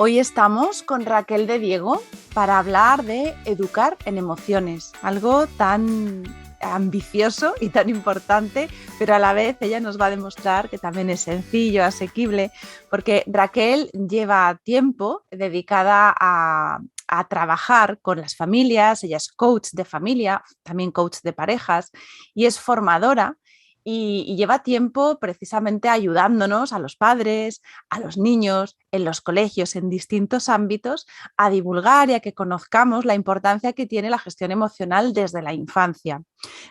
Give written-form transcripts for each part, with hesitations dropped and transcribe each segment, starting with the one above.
Hoy estamos con Raquel de Diego para hablar de educar en emociones, algo tan ambicioso y tan importante, pero a la vez ella nos va a demostrar que también es sencillo, asequible, porque Raquel lleva tiempo dedicada a trabajar con las familias. Ella es coach de familia, también coach de parejas y es formadora. Y lleva tiempo precisamente ayudándonos a los padres, a los niños, en los colegios, en distintos ámbitos, a divulgar y a que conozcamos la importancia que tiene la gestión emocional desde la infancia.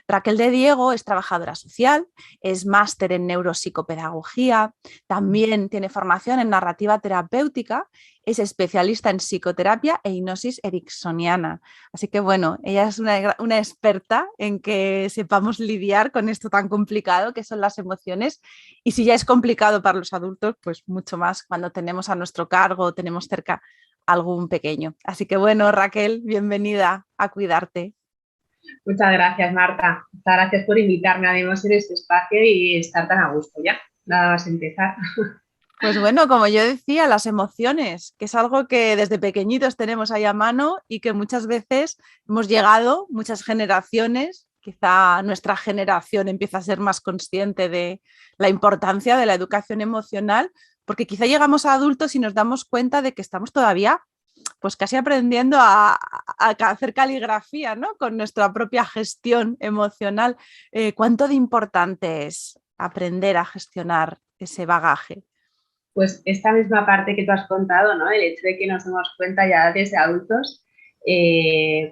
Raquel de Diego es trabajadora social, es máster en neuropsicopedagogía, también tiene formación en narrativa terapéutica, es especialista en psicoterapia e hipnosis ericksoniana. Así que bueno, ella es una experta en que sepamos lidiar con esto tan complicado que son las emociones, y si ya es complicado para los adultos, pues mucho más cuando tenemos a nuestro cargo o tenemos cerca algún pequeño. Así que bueno, Raquel, bienvenida a Cuidarte. Muchas gracias, Marta. Muchas gracias por invitarme a en este espacio y estar tan a gusto ya. Nada más empezar. Pues bueno, como yo decía, las emociones, que es algo que desde pequeñitos tenemos ahí a mano y que muchas veces hemos llegado, muchas generaciones, quizá nuestra generación empieza a ser más consciente de la importancia de la educación emocional, porque quizá llegamos a adultos y nos damos cuenta de que estamos todavía pues casi aprendiendo a hacer caligrafía, ¿no? Con nuestra propia gestión emocional. ¿Cuánto de importante es aprender a gestionar ese bagaje? Pues esta misma parte que tú has contado, ¿no? El hecho de que nos demos cuenta ya desde adultos,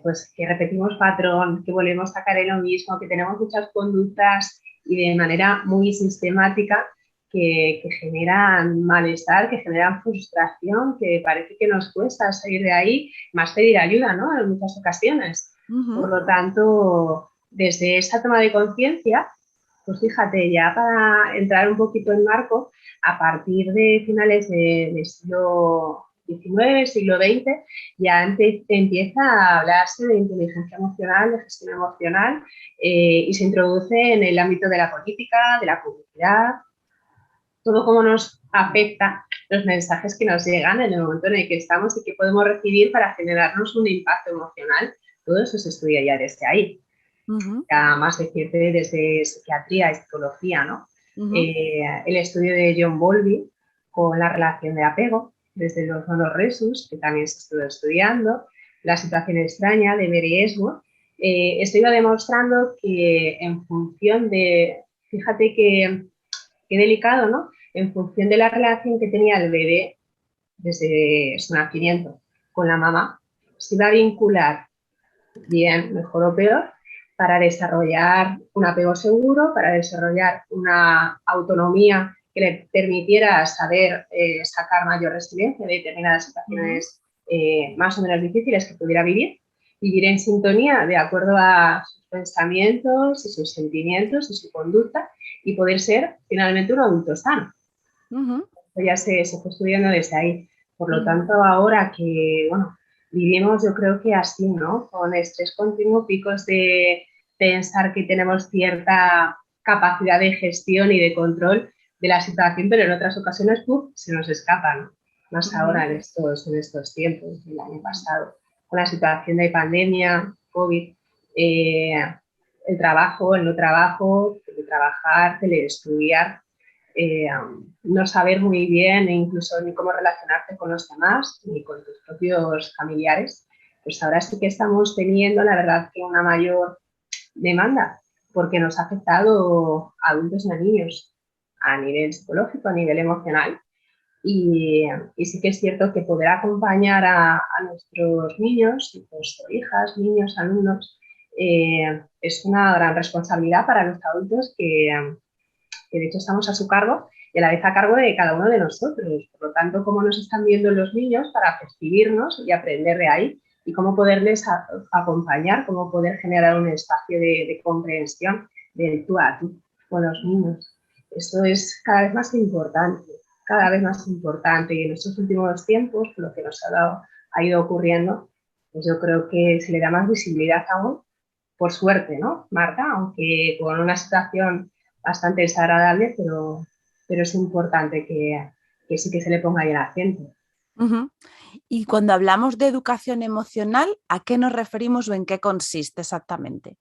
pues que repetimos patrón, que volvemos a caer en lo mismo, que tenemos muchas conductas y de manera muy sistemática que generan malestar, que generan frustración, que parece que nos cuesta salir de ahí, más pedir ayuda, ¿no? En muchas ocasiones. Por lo tanto, desde esa toma de conciencia, pues fíjate, ya para entrar un poquito en marco, a partir de finales del siglo XIX, siglo XX, ya empieza a hablarse de inteligencia emocional, de gestión emocional, y se introduce en el ámbito de la política, de la publicidad, todo cómo nos afecta los mensajes que nos llegan en el momento en el que estamos y que podemos recibir para generarnos un impacto emocional. Todo eso se estudia ya desde ahí. Ya más decirte desde psiquiatría y psicología, ¿no? El estudio de John Bowlby con la relación de apego, desde los monoresus, que también se estuvo estudiando, la situación extraña de Mary Ainsworth. Esto iba demostrando que en función de, fíjate qué delicado, ¿no? En función de la relación que tenía el bebé desde su nacimiento con la mamá, se iba a vincular bien, mejor o peor, para desarrollar un apego seguro, para desarrollar una autonomía que le permitiera saber sacar mayor resiliencia de determinadas situaciones más o menos difíciles que pudiera vivir en sintonía de acuerdo a sus pensamientos y sus sentimientos y su conducta y poder ser finalmente un adulto sano. Esto ya se fue estudiando desde ahí. Por lo tanto, ahora que, bueno, vivimos yo creo que así, ¿no? Con estrés continuo, picos de pensar que tenemos cierta capacidad de gestión y de control de la situación, pero en otras ocasiones se nos escapa, ¿no? Más ahora en estos tiempos, el año pasado, con la situación de pandemia, COVID, el trabajo, el no trabajo, teletrabajar, teleestudiar, no saber muy bien incluso ni cómo relacionarte con los demás ni con tus propios familiares, pues ahora sí que estamos teniendo, la verdad, que una mayor demanda porque nos ha afectado a adultos y a niños a nivel psicológico, a nivel emocional. Y sí que es cierto que poder acompañar a nuestros niños, hijos o hijas, niños, alumnos, es una gran responsabilidad para los adultos que de hecho estamos a su cargo y a la vez a cargo de cada uno de nosotros. Por lo tanto, cómo nos están viendo los niños para percibirnos y aprender de ahí y cómo poderles acompañar, cómo poder generar un espacio de comprensión del tú a tú con los niños. Esto es cada vez más importante y en estos últimos tiempos, por lo que nos ha ido ocurriendo, pues yo creo que se le da más visibilidad aún, por suerte, ¿no, Marta? Aunque con una situación bastante desagradable, pero es importante que sí que se le ponga ahí el acento. Ujú. Y cuando hablamos de educación emocional, ¿a qué nos referimos o en qué consiste exactamente?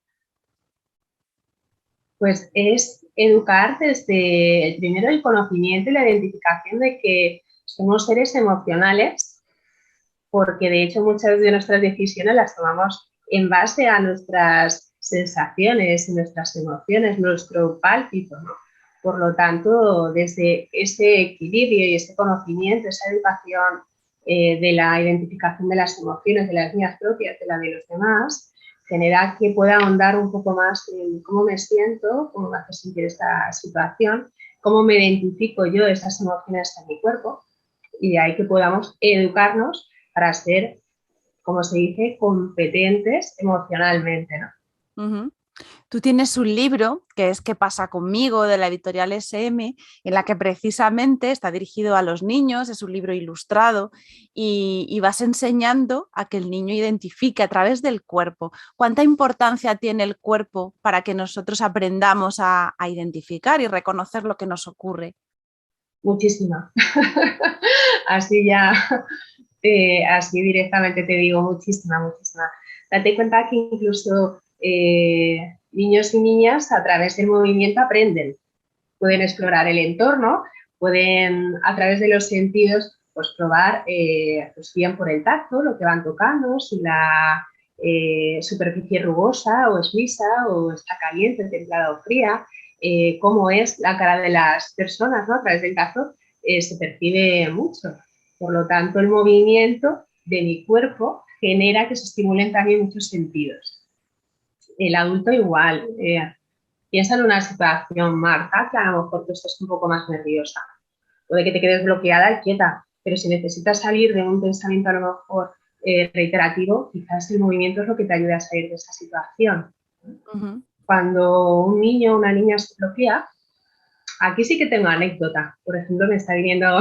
Pues es educar desde primero el conocimiento y la identificación de que somos seres emocionales, porque de hecho muchas de nuestras decisiones las tomamos en base a nuestras sensaciones, nuestras emociones, nuestro pálpito, ¿no? Por lo tanto, desde ese equilibrio y ese conocimiento, esa educación de la identificación de las emociones, de las mías propias, de las de los demás, genera que pueda ahondar un poco más en cómo me siento, cómo me hace sentir esta situación, cómo me identifico yo esas emociones en mi cuerpo, y de ahí que podamos educarnos para ser, como se dice, competentes emocionalmente, ¿no? Ujú. Tú tienes un libro que es ¿Qué pasa conmigo?, de la editorial SM, en la que precisamente está dirigido a los niños, es un libro ilustrado y vas enseñando a que el niño identifique a través del cuerpo. ¿Cuánta importancia tiene el cuerpo para que nosotros aprendamos a identificar y reconocer lo que nos ocurre? Muchísima. Así ya, así directamente te digo, muchísima, muchísima. Date cuenta que incluso niños y niñas a través del movimiento aprenden. Pueden explorar el entorno, pueden a través de los sentidos pues probar pues bien por el tacto lo que van tocando, si la superficie es rugosa o es lisa o está caliente, templada o fría, cómo es la cara de las personas, ¿no? A través del tacto se percibe mucho. Por lo tanto, el movimiento de mi cuerpo genera que se estimulen también muchos sentidos. El adulto igual. Piensa en una situación, Marta, que a lo mejor tú estás un poco más nerviosa. Puede que te quedes bloqueada y quieta, pero si necesitas salir de un pensamiento a lo mejor reiterativo, quizás el movimiento es lo que te ayude a salir de esa situación. Ujú. Cuando un niño o una niña se bloquea, aquí sí que tengo anécdota. Por ejemplo, me está viniendo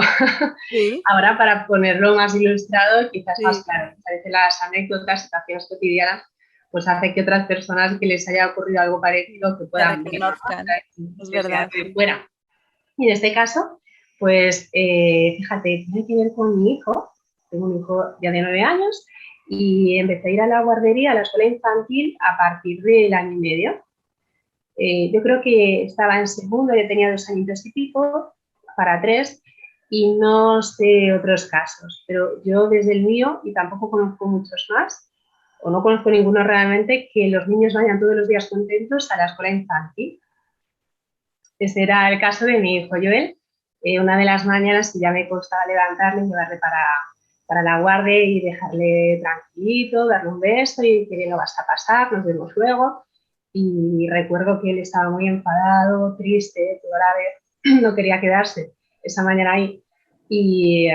Sí, ahora para ponerlo más ilustrado, quizás más sí, claro. A veces las anécdotas, situaciones cotidianas, pues hace que otras personas que les haya ocurrido algo parecido que te puedan verlo, ¿no? reconozcan, Sin es necesidad verdad, de sí. fuera. Y en este caso, pues fíjate, tiene que ver con mi hijo. Tengo un hijo ya de 9 años y empecé a ir a la guardería, a la escuela infantil, a partir del año y medio. Yo creo que estaba en segundo, ya tenía 2 añitos y pico, para 3, y no sé otros casos, pero yo desde el mío, y tampoco conozco muchos más, o no conozco ninguno realmente, que los niños vayan todos los días contentos a la escuela infantil. Ese era el caso de mi hijo Joel. Una de las mañanas que ya me costaba levantarle y llevarle para la guardia y dejarle tranquilito, darle un beso y que bien lo vas a pasar, nos vemos luego. Y recuerdo que él estaba muy enfadado, triste, toda la vez no quería quedarse esa mañana ahí. Y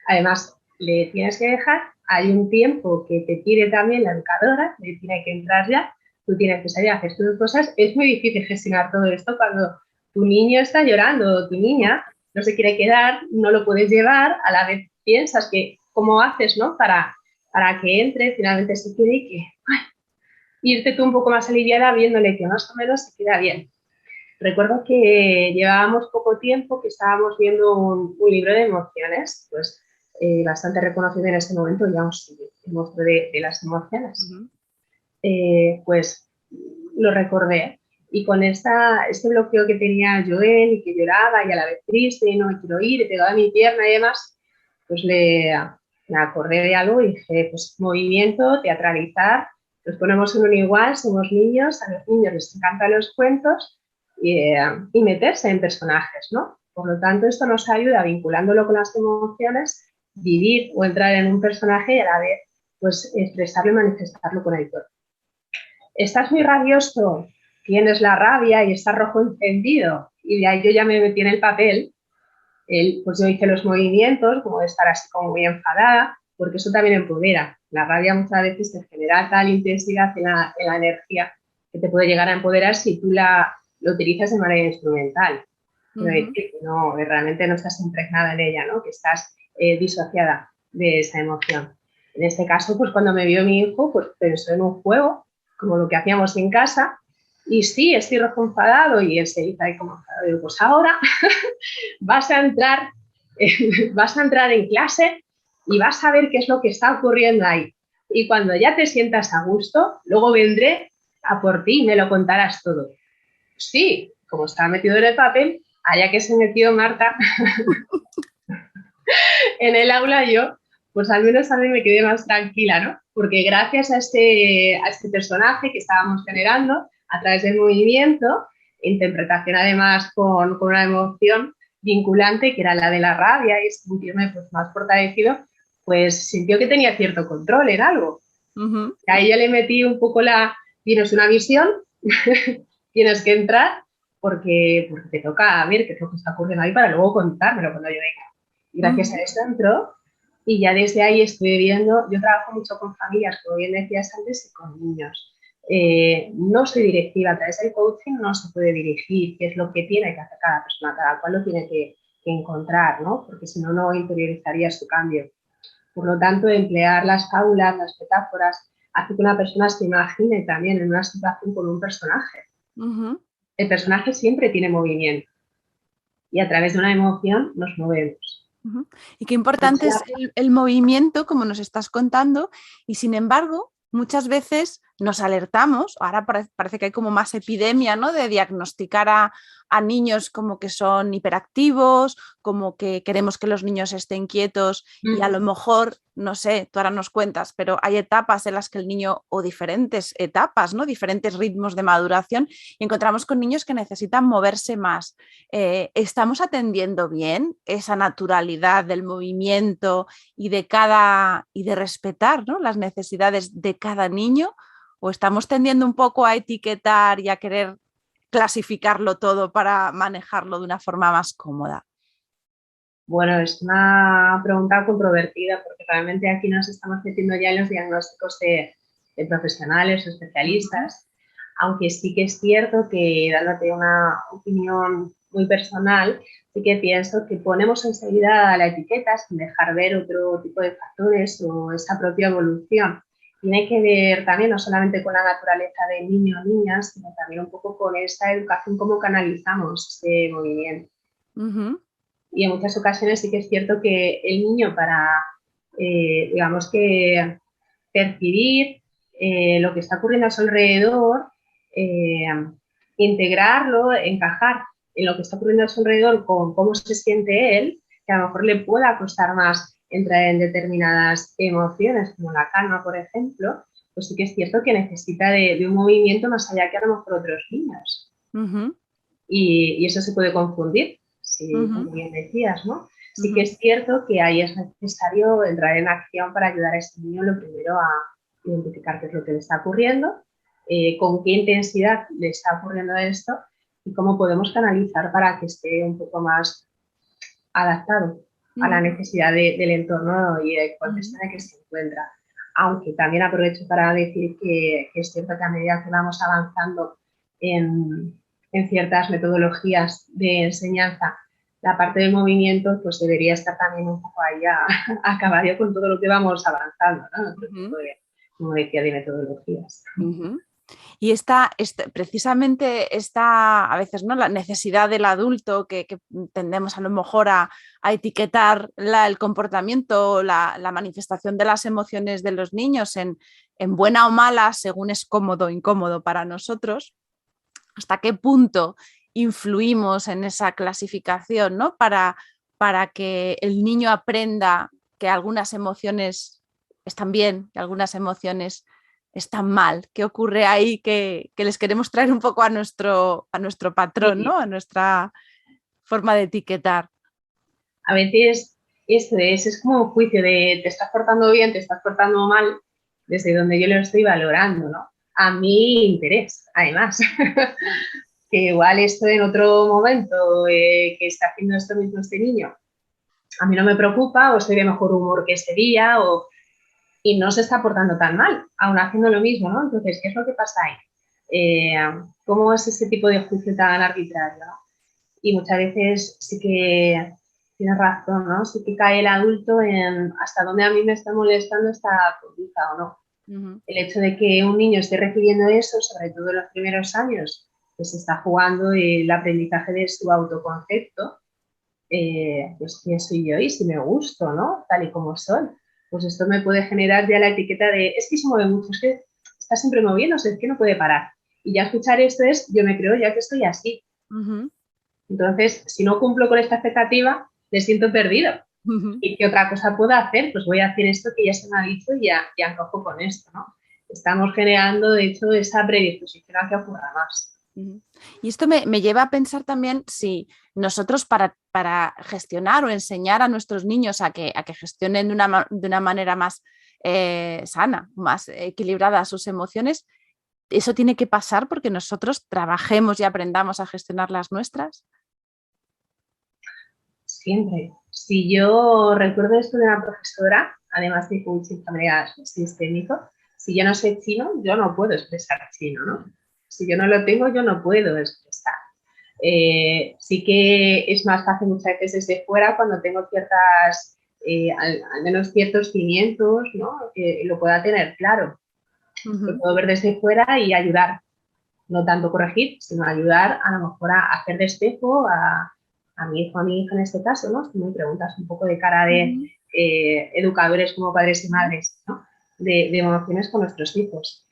además le tienes que dejar, hay un tiempo que te pide también la educadora, le tiene que entrar ya, tú tienes que salir a hacer tus cosas. Es muy difícil gestionar todo esto cuando tu niño está llorando, tu niña no se quiere quedar, no lo puedes llevar, a la vez piensas que cómo haces, ¿no? Para que entre, finalmente se quede y que irte tú un poco más aliviada viéndole que más o menos se queda bien. Recuerdo que llevábamos poco tiempo que estábamos viendo un libro de emociones, pues bastante reconocido en este momento, ya el monstruo de las emociones. Ujú. Pues lo recordé. Y con este bloqueo que tenía Joel y que lloraba y a la vez triste, y no me quiero ir, he pegado a mi pierna y demás, pues me acordé de algo y dije, pues movimiento, teatralizar, nos ponemos en un igual, somos niños, a los niños les encantan los cuentos y meterse en personajes, ¿no? Por lo tanto, esto nos ayuda vinculándolo con las emociones, vivir o entrar en un personaje y a la vez pues expresarlo y manifestarlo con el cuerpo. Estás muy rabioso, tienes la rabia y estás rojo encendido. Y de ahí yo ya me metí en el papel, pues yo hice los movimientos, como de estar así como muy enfadada, porque eso también empodera. La rabia muchas veces te genera tal intensidad en la energía que te puede llegar a empoderar si tú lo utilizas de manera instrumental. Quiero decir Ujú. que no, que realmente no estás impregnada en ella, ¿no? Que estás disociada de esa emoción. En este caso, pues cuando me vio mi hijo, pues pensó en un juego, como lo que hacíamos en casa, y sí, estoy rojo enfadado, y él se dice ahí como, pues ahora vas a entrar, vas a entrar en clase y vas a ver qué es lo que está ocurriendo ahí. Y cuando ya te sientas a gusto, luego vendré a por ti y me lo contarás todo. Sí, como estaba metido en el papel, allá que se metió Marta en el aula yo, pues al menos a mí me quedé más tranquila, ¿no? Porque gracias a este personaje que estábamos generando a través del movimiento, interpretación además con una emoción vinculante que era la de la rabia y sentirme pues, más fortalecido, pues sintió que tenía cierto control en algo. Ujú. A ella le metí un poco tienes una visión, tienes que entrar porque te toca ver qué es lo que está ocurriendo ahí para luego contármelo cuando yo venga. Y gracias a eso entró y ya desde ahí estoy viendo, yo trabajo mucho con familias, como bien decías antes, y con niños. No soy directiva, a través del coaching no se puede dirigir qué es lo que tiene que hacer cada persona, cada cual lo tiene que encontrar, ¿no? Porque si no, no interiorizaría su cambio. Por lo tanto, emplear las fábulas, las metáforas, hace que una persona se imagine también en una situación con un personaje. Ujú. El personaje siempre tiene movimiento y a través de una emoción nos movemos. Ujú. Y qué importante es el movimiento, como nos estás contando, y sin embargo, muchas veces nos alertamos, ahora parece que hay como más epidemia, ¿no? De diagnosticar a niños como que son hiperactivos, como que queremos que los niños estén quietos y a lo mejor, no sé, tú ahora nos cuentas, pero hay etapas en las que el niño, o diferentes etapas, ¿no? Diferentes ritmos de maduración, y encontramos con niños que necesitan moverse más. ¿Estamos atendiendo bien esa naturalidad del movimiento y de respetar, ¿no? las necesidades de cada niño? ¿O estamos tendiendo un poco a etiquetar y a querer clasificarlo todo para manejarlo de una forma más cómoda? Bueno, es una pregunta controvertida porque realmente aquí nos estamos metiendo ya en los diagnósticos de profesionales o especialistas, aunque sí que es cierto que, dándote una opinión muy personal, sí que pienso que ponemos enseguida la etiqueta sin dejar ver otro tipo de factores o esa propia evolución. Tiene que ver también no solamente con la naturaleza del niño o niña, sino también un poco con esta educación, cómo canalizamos ese movimiento. Y en muchas ocasiones sí que es cierto que el niño para, digamos que, percibir lo que está ocurriendo a su alrededor, eh, integrarlo, encajar en lo que está ocurriendo a su alrededor con cómo se siente él, que a lo mejor le pueda costar más entrar en determinadas emociones, como la calma, por ejemplo, pues sí que es cierto que necesita de un movimiento más allá que a lo mejor otros niños. Y eso se puede confundir, si, como bien decías, ¿no? Sí que es cierto que ahí es necesario entrar en acción para ayudar a este niño, lo primero, a identificar qué es lo que le está ocurriendo, con qué intensidad le está ocurriendo esto y cómo podemos canalizar para que esté un poco más adaptado a la necesidad del entorno y del contexto en el que se encuentra. Aunque también aprovecho para decir que es cierto que a medida que vamos avanzando en ciertas metodologías de enseñanza, la parte del movimiento pues debería estar también un poco ahí a caballo con todo lo que vamos avanzando, ¿no? Otro tipo de, como decía, de metodologías. Y precisamente esta, a veces, ¿no? La necesidad del adulto que tendemos a lo mejor a etiquetar el comportamiento, la manifestación de las emociones de los niños en buena o mala, según es cómodo o incómodo para nosotros. ¿Hasta qué punto influimos en esa clasificación, ¿no? para que el niño aprenda que algunas emociones están bien, que algunas emociones están mal? ¿Qué ocurre ahí que les queremos traer un poco a nuestro patrón, ¿no? A nuestra forma de etiquetar? A veces esto es como un juicio de te estás portando bien, te estás portando mal, desde donde yo lo estoy valorando, ¿no? A mi interés, además. Que igual esto en otro momento que está haciendo esto mismo este niño, a mí no me preocupa o estoy de mejor humor que este día y no se está portando tan mal, aún haciendo lo mismo, ¿no? Entonces, ¿qué es lo que pasa ahí? ¿Cómo es ese tipo de juicio tan arbitrario, ¿no? Y muchas veces sí que tienes razón, ¿no? Sí que cae el adulto en hasta dónde a mí me está molestando esta conducta o no. El hecho de que un niño esté recibiendo eso, sobre todo en los primeros años, pues está jugando el aprendizaje de su autoconcepto pues quién soy yo y si me gusto, ¿no? Tal y como soy. Pues esto me puede generar ya la etiqueta de, es que se mueve mucho, es que está siempre moviéndose, es que no puede parar. Y ya escuchar esto es, yo me creo ya que estoy así. Entonces, si no cumplo con esta expectativa, me siento perdido. ¿Y qué otra cosa puedo hacer? Pues voy a hacer esto que ya se me ha dicho y ya encajo con esto, ¿no? Estamos generando, de hecho, esa predisposición a que ocurra más. Y esto me lleva a pensar también si nosotros para gestionar o enseñar a nuestros niños a que gestionen de una manera más sana, más equilibrada sus emociones, ¿eso tiene que pasar porque nosotros trabajemos y aprendamos a gestionar las nuestras? Siempre. Si yo recuerdo esto de una profesora, además de coaching familiar sistémico, si yo no sé chino, yo no puedo expresar chino, ¿no? Si yo no lo tengo, yo no puedo expresar. Sí que es más fácil muchas veces desde fuera cuando tengo ciertas, al menos ciertos cimientos, ¿no? Que lo pueda tener claro. Lo puedo ver desde fuera y ayudar, no tanto corregir, sino ayudar a lo mejor a hacer de espejo a mi hijo, a mi hija en este caso, ¿no? Si me preguntas un poco de cara de educadores como padres y madres, ¿no? De emociones con nuestros hijos.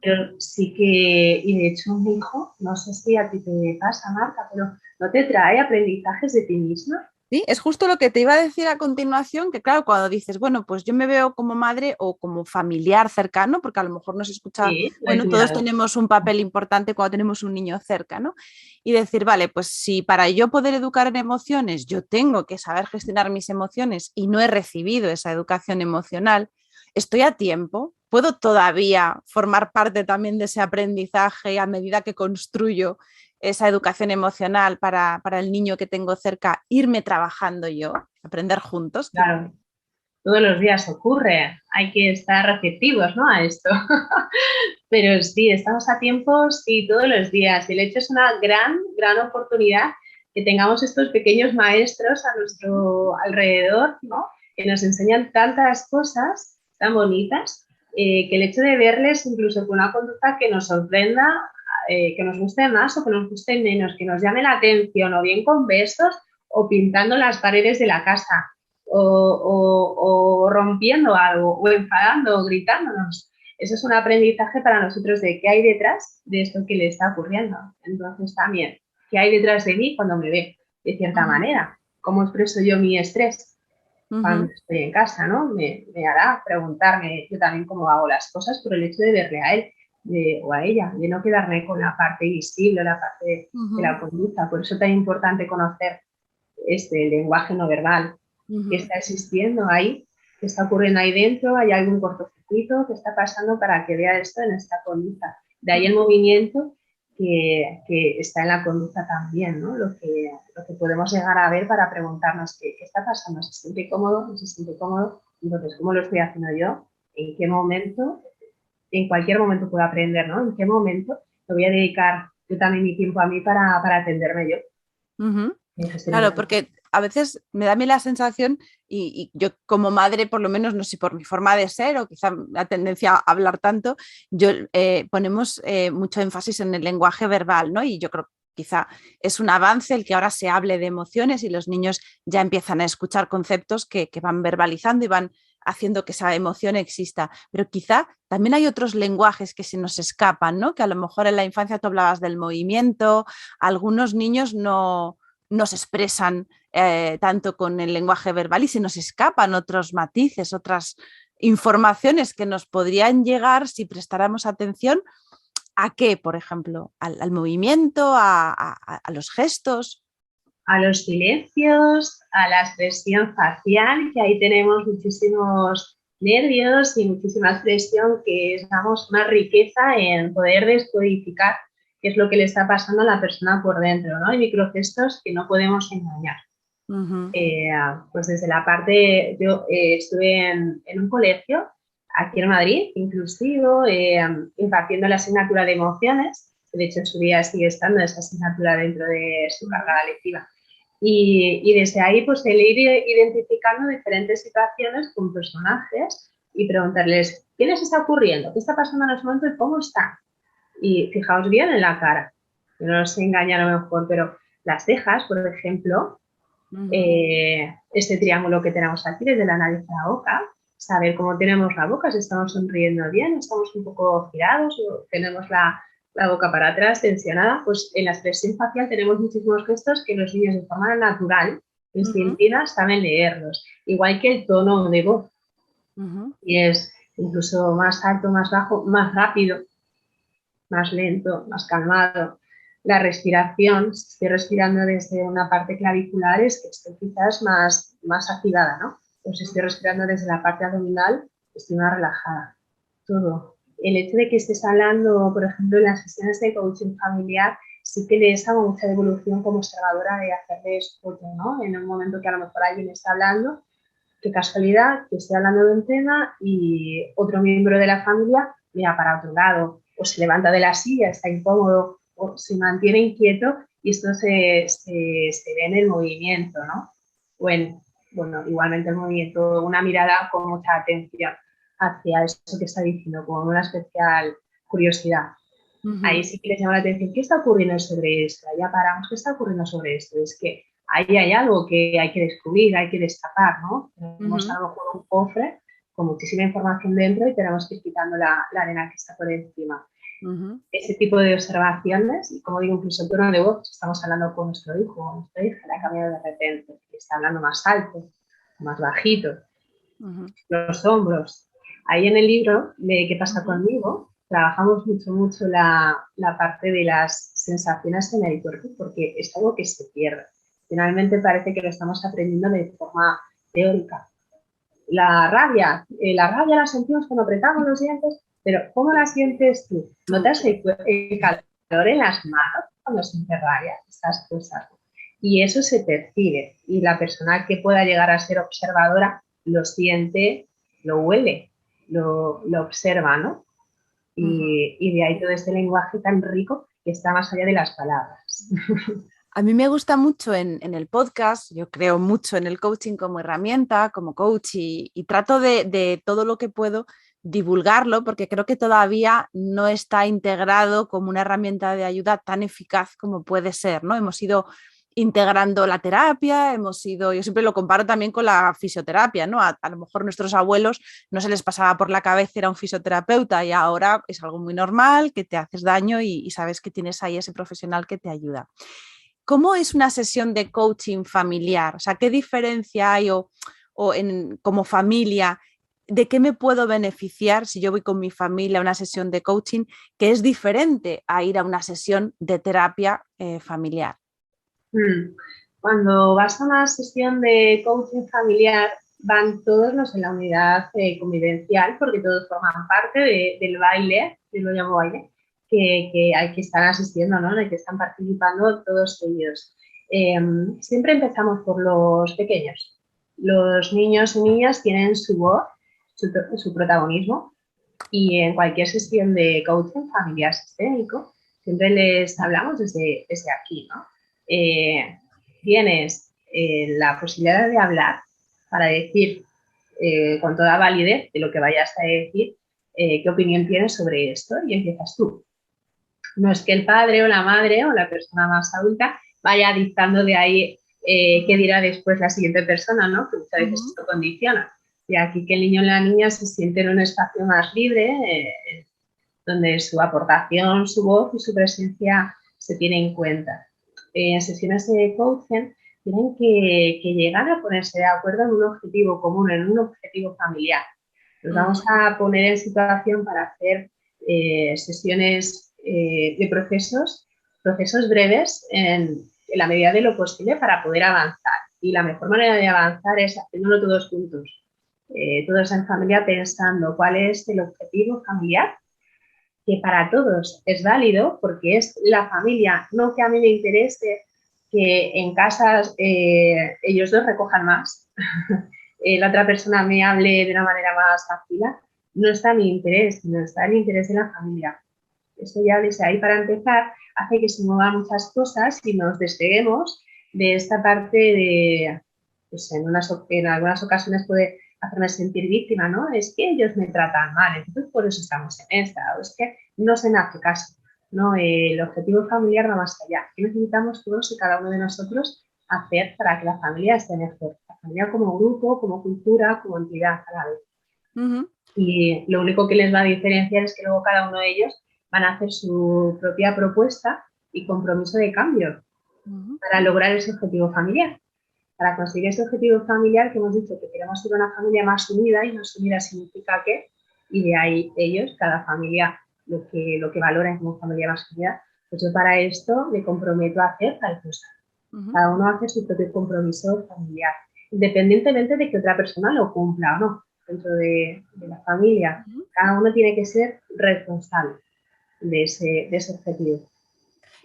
Pero sí que, y de hecho mi hijo, no sé si a ti te pasa, Marta, pero ¿no te trae aprendizajes de ti misma? Sí, es justo lo que te iba a decir a continuación, que claro, cuando dices, bueno, pues yo me veo como madre o como familiar cercano, porque a lo mejor nos escucha, Sí, lo he bueno, todos mirado. tenemos un papel importante cuando tenemos un niño cerca, ¿no? Y decir, vale, pues si para yo poder educar en emociones, yo tengo que saber gestionar mis emociones y no he recibido esa educación emocional, estoy a tiempo, puedo todavía formar parte también de ese aprendizaje a medida que construyo esa educación emocional para el niño que tengo cerca, irme trabajando yo, aprender juntos. Claro, todos los días ocurre, hay que estar receptivos, ¿no? A esto. Pero sí, estamos a tiempo, sí, todos los días. Y el hecho es una gran oportunidad que tengamos estos pequeños maestros a nuestro alrededor, ¿no? Que nos enseñan tantas cosas tan bonitas, que el hecho de verles incluso con una conducta que nos sorprenda, que nos guste más o que nos guste menos, que nos llame la atención, o bien con besos o pintando las paredes de la casa, o rompiendo algo, o enfadando, o gritándonos. Eso es un aprendizaje para nosotros de qué hay detrás de esto que le está ocurriendo. Entonces también, ¿qué hay detrás de mí cuando me ve? De cierta manera, ¿cómo expreso yo mi estrés cuando estoy en casa? ¿No? Me hará preguntarme yo también cómo hago las cosas por el hecho de verle a él o a ella, de no quedarme con la parte visible, la parte de la conducta. Por eso es tan importante conocer el lenguaje no verbal que está existiendo ahí, que está ocurriendo ahí dentro, hay algún cortocircuito que está pasando para que vea esto en esta conducta. De ahí el movimiento que está en la conducta también, ¿no? Lo que podemos llegar a ver para preguntarnos qué está pasando, ¿se siente cómodo? ¿No se siente cómodo? Entonces, ¿cómo lo estoy haciendo yo? ¿En qué momento? En cualquier momento puedo aprender, ¿no? ¿En qué momento me voy a dedicar yo también mi tiempo a mí para atenderme yo? Claro, porque a veces me da a mí la sensación, y yo como madre, por lo menos, no sé, por mi forma de ser o quizá la tendencia a hablar tanto, yo ponemos mucho énfasis en el lenguaje verbal, ¿no? Y yo creo que quizá es un avance el que ahora se hable de emociones y los niños ya empiezan a escuchar conceptos que van verbalizando y van haciendo que esa emoción exista. Pero quizá también hay otros lenguajes que se nos escapan, ¿no? Que a lo mejor en la infancia tú hablabas del movimiento, algunos niños no se expresan tanto con el lenguaje verbal y se nos escapan otros matices, otras informaciones que nos podrían llegar si prestáramos atención a qué, por ejemplo, al movimiento, a los gestos. A los silencios, a la expresión facial, que ahí tenemos muchísimos nervios y muchísima expresión que es, damos más riqueza en poder descodificar qué es lo que le está pasando a la persona por dentro, ¿no? Hay microgestos que no podemos engañar. Pues desde la parte, yo estuve en un colegio aquí en Madrid, inclusivo, impartiendo la asignatura de emociones, de hecho en su día sigue estando esa asignatura dentro de su carga lectiva. Y desde ahí, pues el ir identificando diferentes situaciones con personajes y preguntarles, ¿qué les está ocurriendo? ¿Qué está pasando en ese momento y cómo están? Y fijaos bien en la cara, que no nos engaña a lo mejor, pero las cejas, por ejemplo, Ujú, Este triángulo que tenemos aquí, desde la nariz a la boca, saber cómo tenemos la boca, si estamos sonriendo bien, estamos un poco girados o tenemos la boca para atrás, tensionada, pues en la expresión facial tenemos muchísimos gestos que los niños de forma natural, ujú, instintiva, saben leerlos, igual que el tono de voz, ujú, y es incluso más alto, más bajo, más rápido, más lento, más calmado. La respiración, si estoy respirando desde una parte clavicular, es que estoy quizás más activada, ¿no? O si estoy respirando desde la parte abdominal, estoy más relajada. Todo. El hecho de que estés hablando, por ejemplo, en las sesiones de coaching familiar, sí que les hago mucha devolución como observadora de hacerle escucha, ¿no? En un momento que a lo mejor alguien está hablando, qué casualidad que esté hablando de un tema y otro miembro de la familia mira para otro lado, o se levanta de la silla, está incómodo, o se mantiene inquieto y esto se ve en el movimiento, ¿no? Bueno, igualmente el movimiento, una mirada con mucha atención hacia eso que está diciendo, con una especial curiosidad. Ahí ujú, sí que les llama la atención, ¿qué está ocurriendo sobre esto? Ya paramos, ¿qué está ocurriendo sobre esto? Es que ahí hay algo que hay que descubrir, hay que destapar, ¿no? Tenemos ujú, a lo mejor un cofre con muchísima información dentro y tenemos que ir quitando la arena que está por encima. ujú. Ese tipo de observaciones, y como digo, incluso en tono de voz, estamos hablando con nuestro hijo o nuestra hija, le ha cambiado de repente, está hablando más alto, más bajito, Ujú, los hombros. Ahí en el libro de ¿Qué pasa ujú, conmigo? Trabajamos mucho la parte de las sensaciones en el cuerpo porque es algo que se pierde. Finalmente parece que lo estamos aprendiendo de forma teórica. La rabia la sentimos cuando apretamos los dientes, pero ¿cómo la sientes tú? tú. ¿Notas el calor en las manos cuando sientes rabia? Estas cosas. Y eso se percibe. Y la persona que pueda llegar a ser observadora lo siente, lo huele, lo observa, ¿no? Ujú. Y de ahí todo este lenguaje tan rico que está más allá de las palabras. A mí me gusta mucho en el podcast, yo creo mucho en el coaching como herramienta, como coach y trato de todo lo que puedo divulgarlo porque creo que todavía no está integrado como una herramienta de ayuda tan eficaz como puede ser, ¿no? Hemos ido integrando la terapia, yo siempre lo comparo también con la fisioterapia, ¿no? A lo mejor nuestros abuelos no se les pasaba por la cabeza ir a un fisioterapeuta y ahora es algo muy normal, que te haces daño y sabes que tienes ahí ese profesional que te ayuda. ¿Cómo es una sesión de coaching familiar? O sea, ¿qué diferencia hay como familia? ¿De qué me puedo beneficiar si yo voy con mi familia a una sesión de coaching que es diferente a ir a una sesión de terapia familiar? Cuando vas a una sesión de coaching familiar, van todos los en la unidad convivencial, porque todos forman parte del baile, yo lo llamo baile, que hay que estar asistiendo, ¿no? En el que están participando todos ellos. Eh, Siempre empezamos por los pequeños. Los niños y niñas tienen su voz, su protagonismo, y en cualquier sesión de coaching familiar sistémico, siempre les hablamos desde aquí, ¿no? Eh, Tienes la posibilidad de hablar para decir con toda validez de lo que vayas a decir, qué opinión tienes sobre esto y empiezas tú. No es que el padre o la madre o la persona más adulta vaya dictando de ahí qué dirá después la siguiente persona, ¿no? Que muchas veces Ujú, esto condiciona. Y aquí que el niño o la niña se siente en un espacio más libre, donde su aportación, su voz y su presencia se tiene en cuenta. En sesiones de coaching tienen que llegar a ponerse de acuerdo en un objetivo común, en un objetivo familiar. Nos vamos ujú, a poner en situación para hacer sesiones de procesos breves en la medida de lo posible para poder avanzar. Y la mejor manera de avanzar es haciéndolo todos juntos, todos en familia pensando cuál es el objetivo familiar que para todos es válido porque es la familia, no que a mí me interese que en casas ellos dos recojan más, la otra persona me hable de una manera más tranquila, no está mi interés, sino está el interés de la familia. Eso ya desde ahí para empezar hace que se muevan muchas cosas y nos despeguemos de esta parte de, pues en algunas ocasiones puede hacerme sentir víctima, ¿no? Es que ellos me tratan mal, entonces por eso estamos en esta, o es que no se me hace caso, ¿no? El objetivo familiar va más allá. ¿Qué necesitamos todos y cada uno de nosotros hacer para que la familia esté mejor. La familia como grupo, como cultura, como entidad a la vez. Ujú. Y lo único que les va a diferenciar es que luego cada uno de ellos van a hacer su propia propuesta y compromiso de cambio para lograr ese objetivo familiar. Para conseguir ese objetivo familiar que hemos dicho que queremos ser una familia más unida, y más unida significa que, y de ahí ellos, cada familia, lo que valoran como familia más unida, pues yo para esto me comprometo a hacer tal cosa. Cada uno hace su propio compromiso familiar, independientemente de que otra persona lo cumpla o no dentro de la familia. Cada uno tiene que ser responsable de ese objetivo.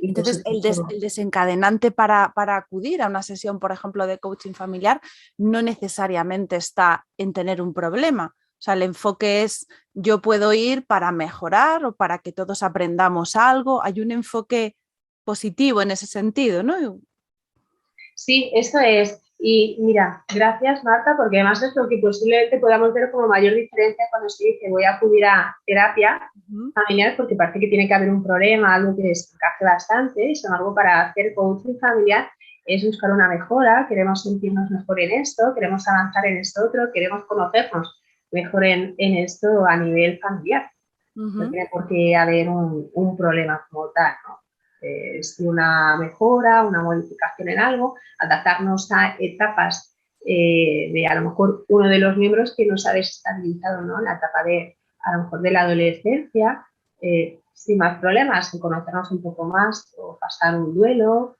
Y por Entonces, supuesto, el desencadenante para acudir a una sesión, por ejemplo, de coaching familiar, no necesariamente está en tener un problema. O sea, el enfoque es yo puedo ir para mejorar o para que todos aprendamos algo. Hay un enfoque positivo en ese sentido, ¿no? sí, eso es. Y mira, gracias Marta, porque además es lo que posiblemente podamos ver como mayor diferencia cuando se dice voy a acudir a terapia familiar, porque parece que tiene que haber un problema, algo que desencaje bastante, y sin embargo para hacer coaching familiar es buscar una mejora, queremos sentirnos mejor en esto, queremos avanzar en esto otro, queremos conocernos mejor en esto a nivel familiar. No tiene por qué haber un problema como tal, ¿no? Es una mejora, una modificación en algo, adaptarnos a etapas de a lo mejor uno de los miembros que nos ha desestabilizado, ¿no? La etapa de a lo mejor de la adolescencia, sin más problemas, en conocernos un poco más o pasar un duelo,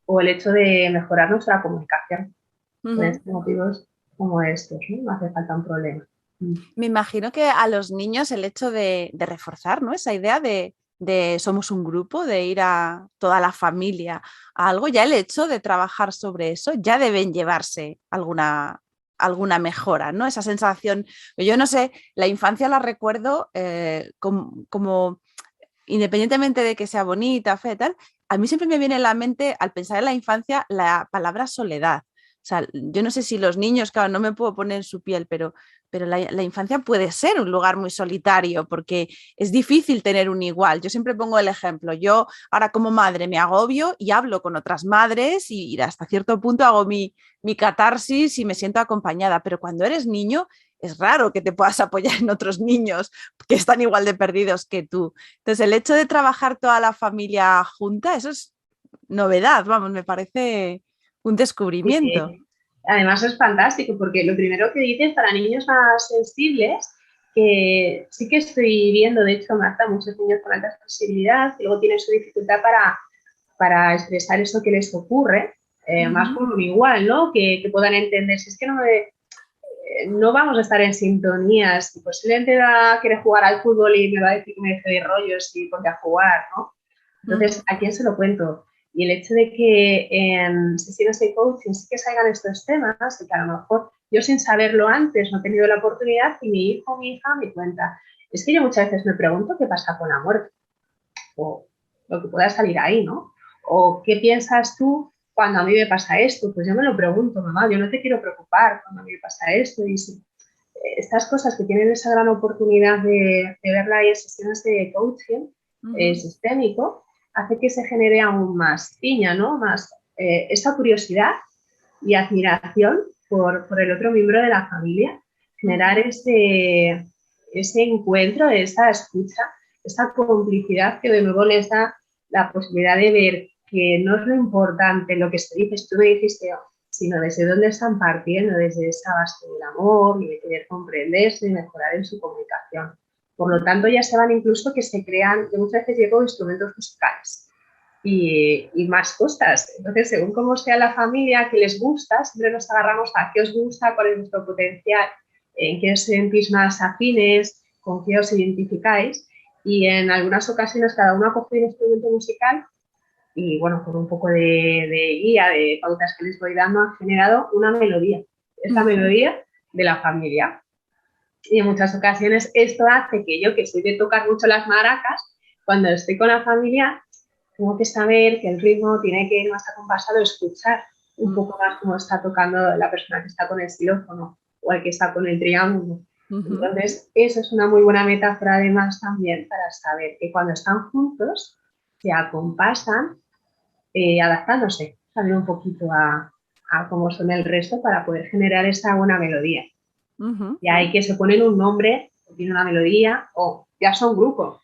o el hecho de mejorar nuestra comunicación. Por estos motivos como estos, ¿no? No hace falta un problema. Me imagino que a los niños el hecho de reforzar, ¿no? Esa idea de somos un grupo, de ir a toda la familia a algo, ya el hecho de trabajar sobre eso ya deben llevarse alguna mejora, ¿no? Esa sensación, yo no sé, la infancia la recuerdo como, independientemente de que sea bonita, fea y tal, a mí siempre me viene en la mente, al pensar en la infancia, la palabra soledad. O sea, yo no sé si los niños, claro, no me puedo poner en su piel, pero la infancia puede ser un lugar muy solitario porque es difícil tener un igual. Yo siempre pongo el ejemplo, yo ahora como madre me agobio y hablo con otras madres y hasta cierto punto hago mi catarsis y me siento acompañada, pero cuando eres niño es raro que te puedas apoyar en otros niños que están igual de perdidos que tú. Entonces, el hecho de trabajar toda la familia junta, eso es novedad, vamos, me parece un Sí, descubrimiento. sí. Además es fantástico porque lo primero que dices para niños más sensibles, que sí que estoy viendo, de hecho, Marta, muchos niños con alta sensibilidad y luego tienen su dificultad para expresar eso que les ocurre, más como un igual, ¿no? Que puedan entender, si es que no vamos a estar en sintonía, si posiblemente va a querer jugar al fútbol y me va a decir que me deje de rollos y ponte a jugar, ¿no? Entonces, ¿a quién se lo cuento? Y el hecho de que en sesiones de coaching sí que salgan estos temas, y que a lo mejor yo sin saberlo antes no he tenido la oportunidad y mi hijo o mi hija me cuenta. Es que yo muchas veces me pregunto qué pasa con la muerte o lo que pueda salir ahí, ¿no? O qué piensas tú cuando a mí me pasa esto. Pues yo me lo pregunto, mamá, yo no te quiero preocupar cuando a mí me pasa esto. Y si, estas cosas que tienen esa gran oportunidad de verla ahí en sesiones de coaching sistémico, hace que se genere aún más piña, ¿no? Más esa curiosidad y admiración por el otro miembro de la familia, generar ese encuentro, esa escucha, esa complicidad que de nuevo les da la posibilidad de ver que no es lo importante lo que se dice, tú me dijiste, sino desde dónde están partiendo, desde esa base del amor y de querer comprenderse y mejorar en su comunicación. Por lo tanto, ya se van incluso que se crean, que muchas veces llevo instrumentos musicales y más cosas. Entonces, según cómo sea la familia, que les gusta, siempre nos agarramos a qué os gusta, cuál es vuestro potencial, en qué os sentís más afines, con qué os identificáis. Y en algunas ocasiones cada uno ha cogido un instrumento musical y, bueno, con un poco de guía, de pautas que les voy dando, han generado una melodía. Es la melodía de la familia. Y en muchas ocasiones esto hace que yo, que soy de tocar mucho las maracas, cuando estoy con la familia, tengo que saber que el ritmo tiene que ir más acompasado, escuchar un poco más cómo está tocando la persona que está con el xilófono o el que está con el triángulo. Entonces, eso es una muy buena metáfora además también para saber que cuando están juntos se acompasan adaptándose. también un poquito a cómo son el resto para poder generar esa buena melodía. Y hay que se ponen un nombre, tiene una melodía o ya son grupo.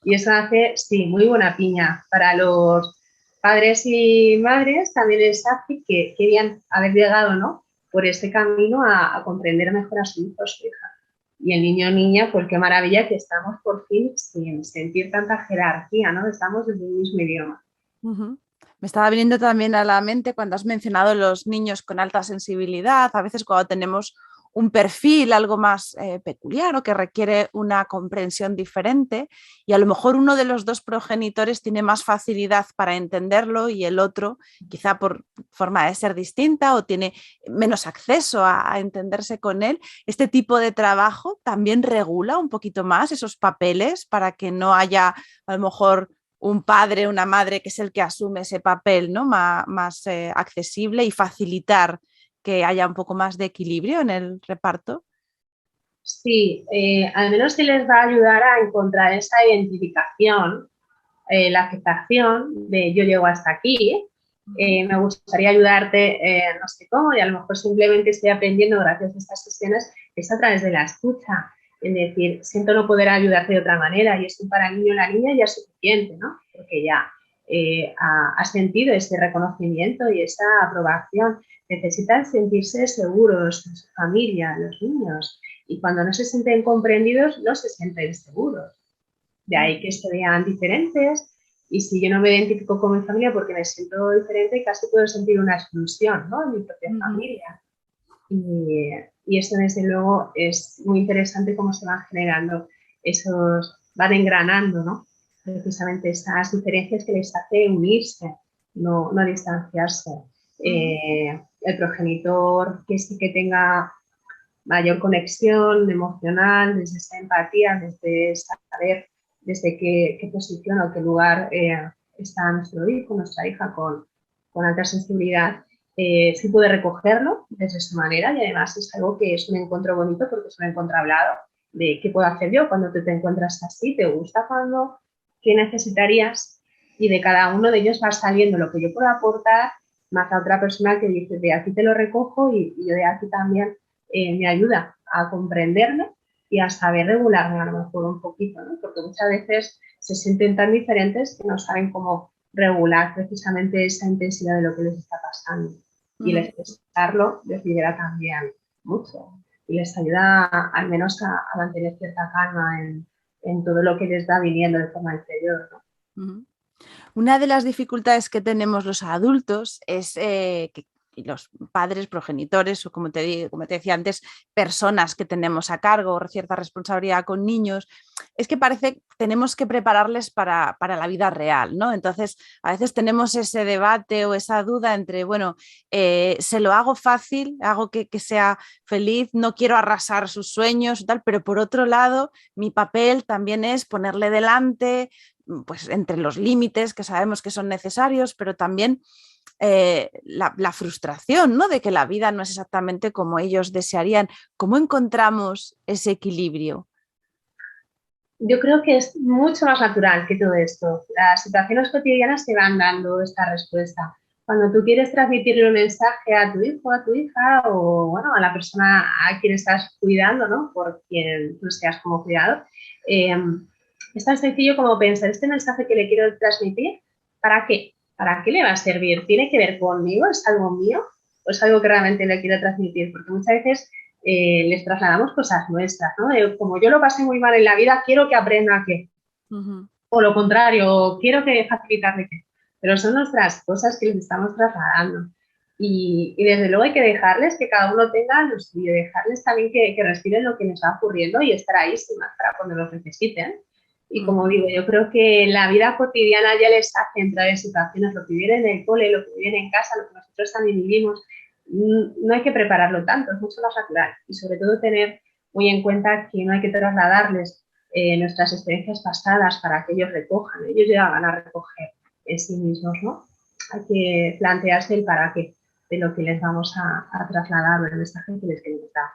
Y eso hace, sí, muy buena piña para los padres y madres. También les hace que querían haber llegado, ¿no?, por ese camino a comprender mejor a su hijo o su hija. Y el niño o niña, pues qué maravilla que estamos por fin sin sentir tanta jerarquía, ¿no? Estamos en el mismo idioma. Me estaba viniendo también a la mente cuando has mencionado los niños con alta sensibilidad, a veces cuando tenemos un perfil algo más peculiar o que requiere una comprensión diferente y a lo mejor uno de los dos progenitores tiene más facilidad para entenderlo y el otro quizá por forma de ser distinta o tiene menos acceso a entenderse con él. Este tipo de trabajo también regula un poquito más esos papeles para que no haya a lo mejor un padre, una madre que es el que asume ese papel, ¿no?, más accesible y facilitar que haya un poco más de equilibrio en el reparto. Sí, al menos sí les va a ayudar a encontrar esa identificación, la aceptación de yo llego hasta aquí, me gustaría ayudarte, no sé cómo, y a lo mejor simplemente estoy aprendiendo gracias a estas sesiones, es a través de la escucha. Es decir, siento no poder ayudarte de otra manera y esto para el niño o la niña ya es suficiente, ¿no? Porque ya ha sentido ese reconocimiento y esa aprobación. Necesitan sentirse seguros en su familia, los niños, y cuando no se sienten comprendidos, no se sienten seguros. De ahí que se vean diferentes y si yo no me identifico con mi familia porque me siento diferente, casi puedo sentir una exclusión, ¿no?, en mi propia familia. Y eso desde luego es muy interesante cómo se van generando esos, van engranando, ¿no?, precisamente esas diferencias que les hace unirse, no distanciarse. El progenitor que sí que tenga mayor conexión emocional, desde esa empatía, desde saber desde qué posición o qué lugar está nuestro hijo, nuestra hija con alta sensibilidad, sí puede recogerlo desde esa manera y además es algo que es un encuentro bonito porque es un encuentro hablado de qué puedo hacer yo cuando tú te encuentras así, te gusta cuando, qué necesitarías y de cada uno de ellos va saliendo lo que yo puedo aportar más a otra persona que dice de aquí te lo recojo y yo de aquí también me ayuda a comprenderme y a saber regularme a lo mejor un poquito, ¿no? Porque muchas veces se sienten tan diferentes que no saben cómo regular precisamente esa intensidad de lo que les está pasando. Y el expresarlo les libera también mucho y les ayuda al menos a mantener cierta calma en todo lo que les va viniendo de forma interior, ¿no? Una de las dificultades que tenemos los adultos es que los padres, progenitores o como te decía antes, personas que tenemos a cargo o cierta responsabilidad con niños, es que parece que tenemos que prepararles para la vida real, ¿no? Entonces, a veces tenemos ese debate o esa duda entre, bueno, se lo hago fácil, hago que sea feliz, no quiero arrasar sus sueños y tal, pero por otro lado, mi papel también es ponerle delante, pues entre los límites que sabemos que son necesarios, pero también la frustración, ¿no?, de que la vida no es exactamente como ellos desearían. ¿Cómo encontramos ese equilibrio? Yo creo que es mucho más natural que todo esto. Las situaciones cotidianas te van dando esta respuesta. Cuando tú quieres transmitirle un mensaje a tu hijo, a tu hija o bueno, a la persona a quien estás cuidando, ¿no?, por quien tú seas como cuidado, es tan sencillo como pensar, este mensaje que le quiero transmitir, ¿para qué? ¿Para qué le va a servir? ¿Tiene que ver conmigo? ¿Es algo mío? ¿O es algo que realmente le quiero transmitir? Porque muchas veces les trasladamos cosas nuestras, ¿no? Como yo lo pasé muy mal en la vida, quiero que aprenda qué. O lo contrario, quiero que facilitarle qué. Pero son nuestras cosas que les estamos trasladando. Y desde luego hay que dejarles que cada uno tenga lo suyo, dejarles también que respiren lo que les va ocurriendo y estar ahí sin más para cuando lo necesiten. Y como digo, yo creo que la vida cotidiana ya les hace entrar en situaciones, lo que viven en el cole, lo que viven en casa, lo que nosotros también vivimos, no hay que prepararlo tanto, es mucho más natural. Y sobre todo tener muy en cuenta que no hay que trasladarles nuestras experiencias pasadas para que ellos recojan, ellos ya van a recoger en sí mismos, ¿no? Hay que plantearse el para qué de lo que les vamos a trasladar o el mensaje que les queremos dar.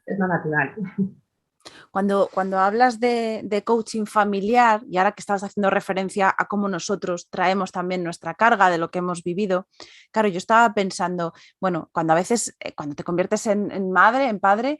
Es lo natural. Cuando hablas de coaching familiar, y ahora que estabas haciendo referencia a cómo nosotros traemos también nuestra carga de lo que hemos vivido, claro, yo estaba pensando, bueno, cuando a veces, cuando te conviertes en madre, en padre,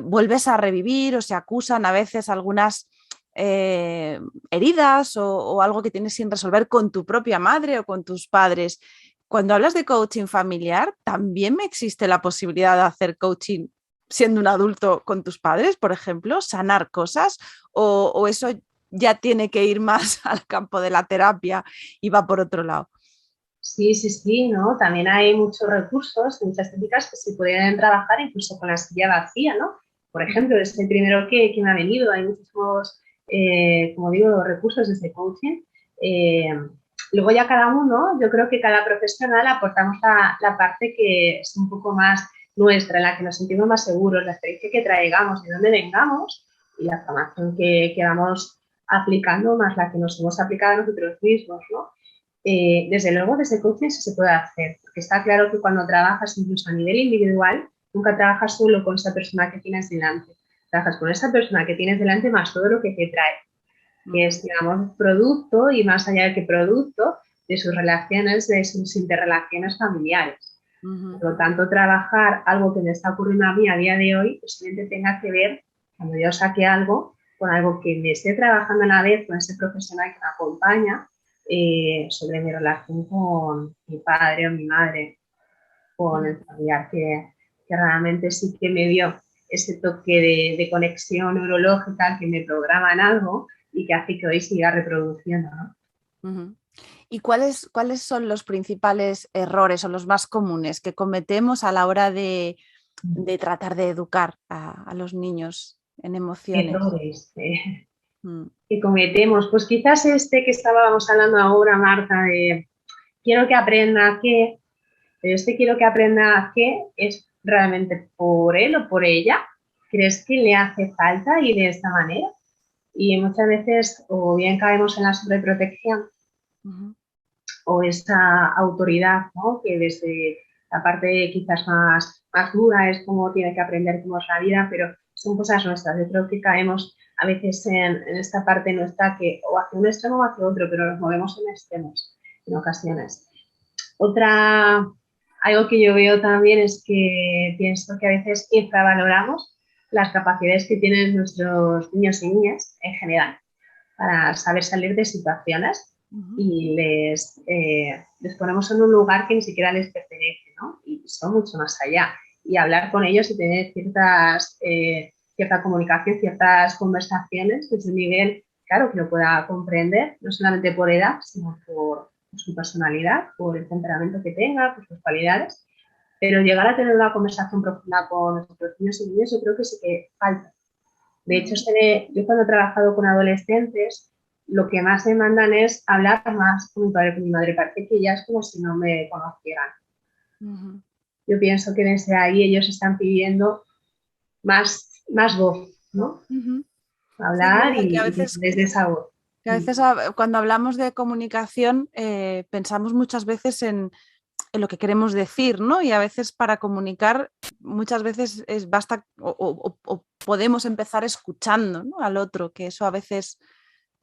vuelves a revivir o se acusan a veces algunas heridas o algo que tienes sin resolver con tu propia madre o con tus padres. Cuando hablas de coaching familiar, también me existe la posibilidad de hacer coaching siendo un adulto con tus padres, por ejemplo, sanar cosas, o eso ya tiene que ir más al campo de la terapia y va por otro lado. Sí, sí, sí, ¿no? También hay muchos recursos, muchas técnicas que se pueden trabajar incluso con la silla vacía, ¿no? Por ejemplo, es el primero que me ha venido. Hay muchísimos, como digo, recursos desde coaching. Eh, Luego ya cada uno, yo creo que cada profesional aportamos la parte que es un poco más nuestra, en la que nos sentimos más seguros, la experiencia que traigamos, de dónde vengamos y la formación que vamos aplicando, más la que nos hemos aplicado a nosotros mismos, ¿no? Desde luego, desde coaching sí se puede hacer, porque está claro que cuando trabajas incluso a nivel individual, nunca trabajas solo con esa persona que tienes delante, trabajas con esa persona que tienes delante más todo lo que te trae, que es, digamos, producto y más allá de que producto, de sus relaciones, de sus interrelaciones familiares. Por lo tanto, trabajar algo que me está ocurriendo a mí a día de hoy, posiblemente tenga que ver, cuando yo saque algo, con algo que me esté trabajando a la vez con ese profesional que me acompaña, sobre mi relación con mi padre o mi madre, con el familiar que realmente sí que me dio ese toque de conexión neurológica que me programa en algo y que hace que hoy siga reproduciendo, ¿no? ¿Y cuáles son los principales errores o los más comunes que cometemos a la hora de tratar de educar a los niños en emociones? Errores. Mm. Que cometemos. Pues quizás este que estábamos hablando ahora, Marta, de quiero que aprenda qué, pero este quiero que aprenda qué es realmente por él o por ella. ¿Crees que le hace falta y de esta manera? Y muchas veces o bien caemos en la sobreprotección o esa autoridad, ¿no? Que desde la parte quizás más dura es como tiene que aprender cómo es la vida, pero son cosas nuestras. Yo creo que caemos a veces en esta parte nuestra que o hacia un extremo o hacia otro, pero nos movemos en extremos en ocasiones. Algo que yo veo también es que pienso que a veces infravaloramos las capacidades que tienen nuestros niños y niñas en general para saber salir de situaciones y les ponemos en un lugar que ni siquiera les pertenece, ¿no? Y son mucho más allá. Y hablar con ellos y tener cierta comunicación, ciertas conversaciones desde un nivel, claro, que lo pueda comprender, no solamente por edad, sino por su personalidad, por el temperamento que tenga, por sus cualidades. Pero llegar a tener una conversación profunda con nuestros niños y niñas, yo creo que sí que falta. De hecho, yo cuando he trabajado con adolescentes, lo que más me mandan es hablar más con mi padre y con mi madre. Parece que ya es como si no me conocieran. Yo pienso que desde ahí ellos están pidiendo más voz, ¿no? Sí, es Hablar verdad que a y veces, desde esa voz. cuando hablamos de comunicación pensamos muchas veces en lo que queremos decir, ¿no? Y a veces para comunicar muchas veces basta o podemos empezar escuchando, ¿no?, al otro, que eso a veces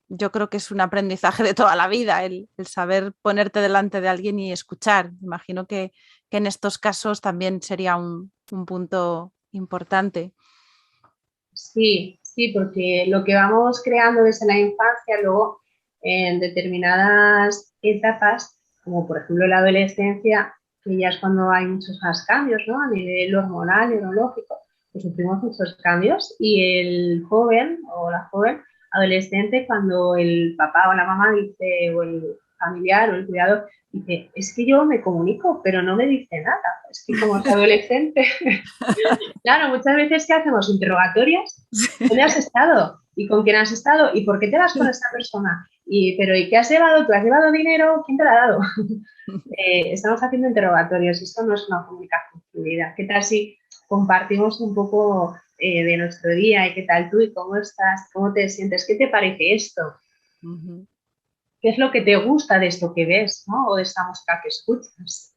yo creo que es un aprendizaje de toda la vida, el saber ponerte delante de alguien y escuchar. Imagino que en estos casos también sería un punto importante. Sí, sí, porque lo que vamos creando desde la infancia, luego en determinadas etapas, como por ejemplo la adolescencia, que ya es cuando hay muchos más cambios, ¿no? A nivel hormonal, neurológico, pues sufrimos muchos cambios y el joven o la joven adolescente, cuando el papá o la mamá dice, o el familiar o el cuidador dice, es que yo me comunico, pero no me dice nada, es que como es adolescente. Claro, muchas veces que hacemos interrogatorias, ¿dónde has estado? ¿Y con quién has estado? ¿Y por qué te vas con esta persona? ¿Y qué has llevado? ¿Tú has llevado dinero? ¿Quién te lo ha dado? Estamos haciendo interrogatorios, esto no es una comunicación fluida. ¿Qué tal si compartimos un poco de nuestro día y qué tal tú y cómo estás, cómo te sientes, qué te parece esto? ¿Qué es lo que te gusta de esto que ves, ¿no? O de esta música que escuchas?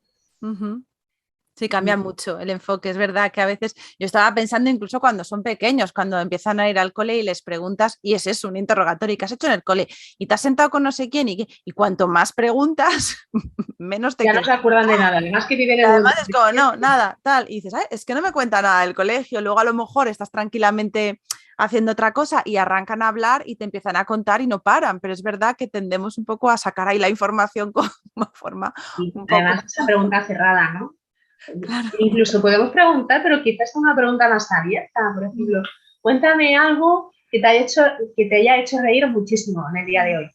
Sí, cambia mucho el enfoque. Es verdad que a veces yo estaba pensando incluso cuando son pequeños, cuando empiezan a ir al cole y les preguntas, y es eso, un interrogatorio, ¿qué has hecho en el cole? Y te has sentado con no sé quién, y cuanto más preguntas, menos te Ya no quedas. se acuerdan de nada, además que viven Y en un además es como, no, nada, tal. Y dices, "Ay, es que no me cuenta nada del colegio". Luego a lo mejor estás tranquilamente haciendo otra cosa y arrancan a hablar y te empiezan a contar y no paran. Pero es verdad que tendemos un poco a sacar ahí la información con una forma y un poco. además esa pregunta cerrada, ¿no? Claro. Incluso podemos preguntar, pero quizás una pregunta más abierta, por ejemplo, cuéntame algo que te haya hecho reír muchísimo en el día de hoy.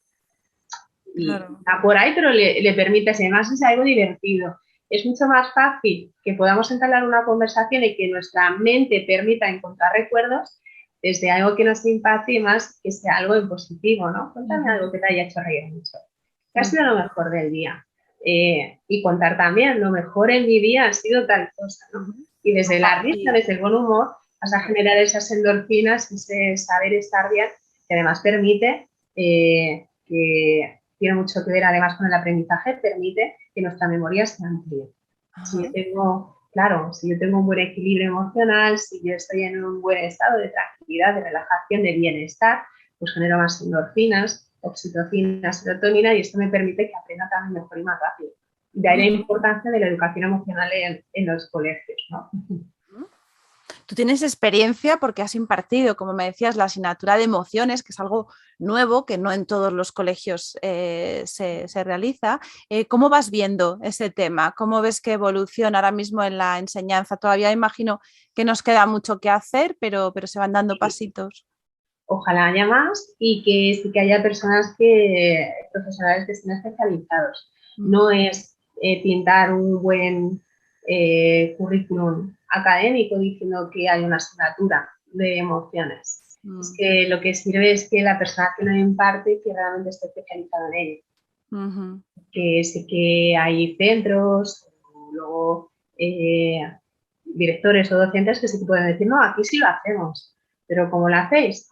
Y Claro. está por ahí, pero le permites, además es algo divertido. Es mucho más fácil que podamos entablar una conversación y que nuestra mente permita encontrar recuerdos desde algo que nos impacte y más que sea algo en positivo, ¿no? Cuéntame algo que te haya hecho reír mucho. ¿Qué ha sido lo mejor del día? Y contar también, lo mejor en mi día ha sido tal cosa, ¿no? Y desde la risa, Compartir. desde el buen humor, vas a generar esas endorfinas, ese saber estar bien, que además permite que tiene mucho que ver además con el aprendizaje, permite que nuestra memoria se amplíe. Si yo tengo, claro, si yo tengo un buen equilibrio emocional, si yo estoy en un buen estado de tranquilidad, de relajación, de bienestar, pues genero más endorfinas, oxitocina, serotonina y esto me permite que aprenda también mejor y más rápido. De ahí la importancia de la educación emocional en los colegios, ¿no? Tú tienes experiencia porque has impartido, como me decías, la asignatura de emociones, que es algo nuevo, que no en todos los colegios se realiza. ¿Cómo vas viendo ese tema? ¿Cómo ves que evoluciona ahora mismo en la enseñanza? Todavía imagino que nos queda mucho que hacer, pero se van dando pasitos. Ojalá haya más y que sí que haya personas profesionales que estén especializados. No es pintar un buen currículum académico diciendo que hay una asignatura de emociones. Es que lo que sirve es que la persona que lo imparte que realmente esté especializada en ello. Que sí que hay centros, luego directores o docentes que sí que pueden decir, no, aquí sí lo hacemos, pero ¿cómo lo hacéis?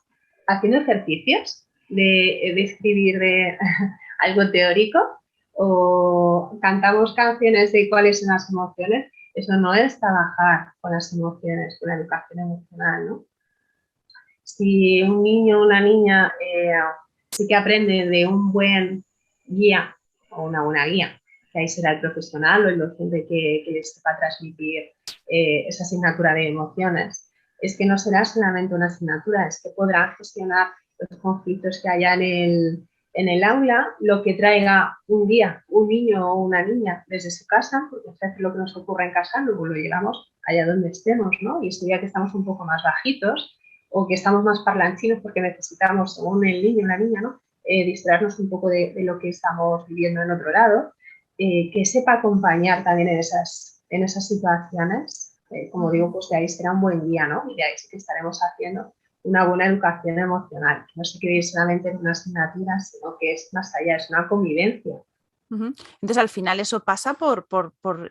Haciendo ejercicios de escribir de algo teórico o cantamos canciones de cuáles son las emociones. Eso no es trabajar con las emociones, con la educación emocional, ¿no? Si un niño o una niña sí que aprende de un buen guía o una buena guía, que ahí será el profesional o el docente que les sepa transmitir esa asignatura de emociones, es que no será solamente una asignatura, es que podrán gestionar los conflictos que haya en el aula, lo que traiga un día un niño o una niña desde su casa, porque es lo que nos ocurre en casa, luego lo llevamos allá donde estemos, ¿no? Y ese día que estamos un poco más bajitos o que estamos más parlanchinos porque necesitamos, según el niño o la niña, ¿no? Distraernos un poco de lo que estamos viviendo en otro lado, que sepa acompañar también en esas situaciones. Como digo, pues de ahí será un buen día, ¿no? Y de ahí sí que estaremos haciendo una buena educación emocional, que no se quede solamente en una asignatura, sino que es más allá, es una convivencia. Entonces, al final eso pasa por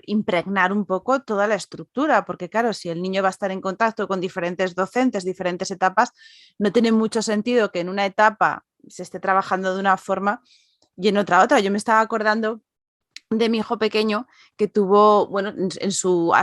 impregnar un poco toda la estructura, porque claro, si el niño va a estar en contacto con diferentes docentes, diferentes etapas, no tiene mucho sentido que en una etapa se esté trabajando de una forma y en otra. Yo me estaba acordando de mi hijo pequeño que tuvo, bueno, en su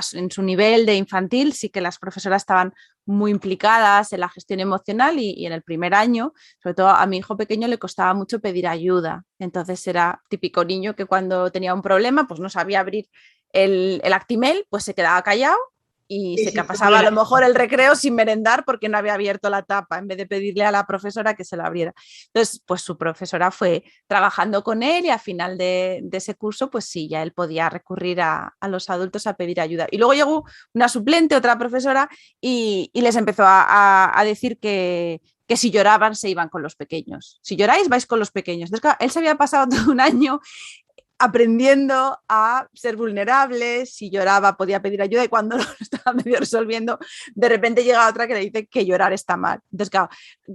nivel de infantil sí que las profesoras estaban muy implicadas en la gestión emocional y en el primer año, sobre todo a mi hijo pequeño le costaba mucho pedir ayuda. Entonces era típico niño que cuando tenía un problema pues no sabía abrir el Actimel, pues se quedaba callado y Sí, se sí, pasaba a lo mejor el recreo sin merendar porque no había abierto la tapa en vez de pedirle a la profesora que se la abriera. Entonces, pues su profesora fue trabajando con él y al final de ese curso, pues sí, ya él podía recurrir a los adultos a pedir ayuda. Y luego llegó una suplente, otra profesora, y les empezó a decir que si lloraban se iban con los pequeños. Si lloráis, vais con los pequeños. Entonces, claro, él se había pasado todo un año aprendiendo a ser vulnerable, si lloraba podía pedir ayuda y cuando lo estaba medio resolviendo, de repente llega otra que le dice que llorar está mal. Entonces, claro,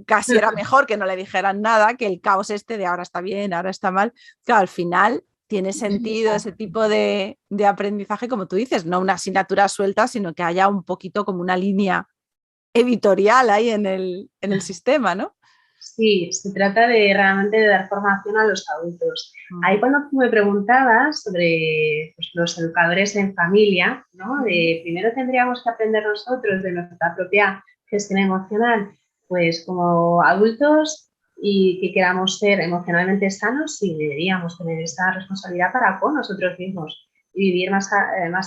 casi era mejor que no le dijeran nada, que el caos este de ahora está bien, ahora está mal. Claro, al final tiene sentido ese tipo de aprendizaje, como tú dices, no una asignatura suelta, sino que haya un poquito como una línea editorial ahí en el sistema, ¿no? Sí, se trata de realmente de dar formación a los adultos. Ahí cuando tú me preguntabas sobre pues, los educadores en familia, ¿no? Primero tendríamos que aprender nosotros de nuestra propia gestión emocional, pues como adultos y que queramos ser emocionalmente sanos, sí deberíamos tener esa responsabilidad para con nosotros mismos y vivir más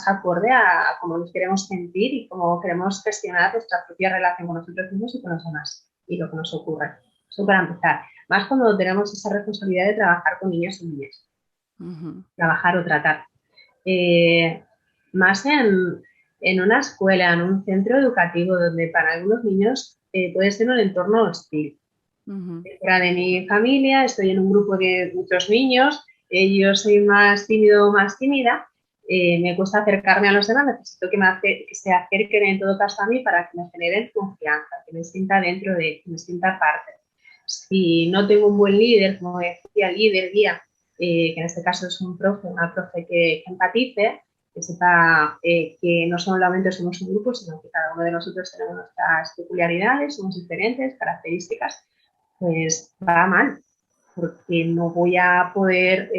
acorde a cómo nos queremos sentir y cómo queremos gestionar nuestra propia relación con nosotros mismos y con los demás y lo que nos ocurre. Eso para empezar. Más cuando tenemos esa responsabilidad de trabajar con niños y niñas. Trabajar o tratar. Más en una escuela, en un centro educativo, donde para algunos niños puede ser un entorno hostil. Fuera de mi familia, estoy en un grupo de muchos niños, yo soy más tímido o más tímida, me cuesta acercarme a los demás, necesito que se acerquen en todo caso a mí para que me generen confianza, que me sienta dentro de, que me sienta parte. Si no tengo un buen líder, como decía, líder, guía, que en este caso es un profe, una profe que empatice, que sepa que no solamente somos un grupo, sino que cada uno de nosotros tenemos nuestras peculiaridades, somos diferentes, características, pues va mal, porque no voy a poder